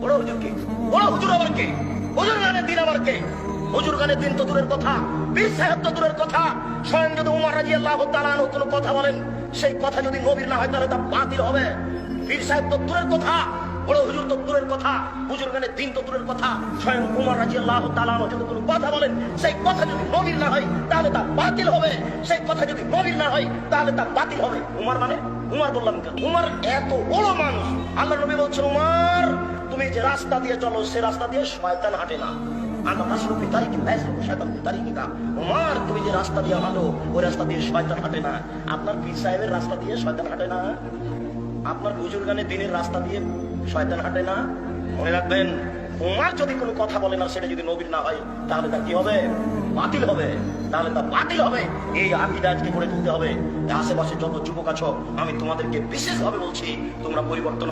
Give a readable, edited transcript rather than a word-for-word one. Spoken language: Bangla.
বড় হুজুর কে? বড় হুজুর আবার কে? হুজুর গানের দিন আবার কে? হুজুর গানের দিন তো দূরের কথা, পীর সাহেব তো দূরের কথা, স্বয়ং যদি উমর রাদিয়াল্লাহু তাআলা আনহু কোনো কথা বলেন, সেই কথা যদি নবীর না হয় তাহলে তা বাতিল হবে। পীর সাহেব তো দূরের কথা, বড় হুজুর তো দূরের কথা, হুজুর গানের দিন তো দূরের কথা, স্বয়ং উমর রাদিয়াল্লাহু তাআলা আনহু যদি কোনো কথা বলেন, সেই কথা যদি নবীর না হয় তাহলে তা বাতিল হবে। সেই কথা যদি নবীর না হয় তাহলে তা বাতিল হবে। উমর মানে উমর বললাম কেন? উমর এত বড় মানুষ, আল্লাহর নবী বলছেন, উমর তুমি যে রাস্তা দিয়ে চলো সে রাস্তা দিয়ে শয়তান হাঁটে না। উমর তুমি যে রাস্তা দিয়ে হাঁটো ওই রাস্তা দিয়ে শয়তান হাঁটে না। আপনার পীর সাহেবের রাস্তা দিয়ে শয়তান হাঁটে না, আপনার হুজুর গানের দিনের রাস্তা দিয়ে শয়তান হাঁটে না। মনে রাখবেন, উমর যদি কোনো কথা বলে না সেটা যদি নবীর না হয় তাহলে তা কি হবে? বাতিল হবে। তাহলে তা বাতিল হবে। এই আকীদা আজকে গড়ে তুলতে হবে। আশেপাশে যত যুবক আছো আমি তোমাদেরকে বিশেষভাবে বলছি, তোমরা পরিবর্তন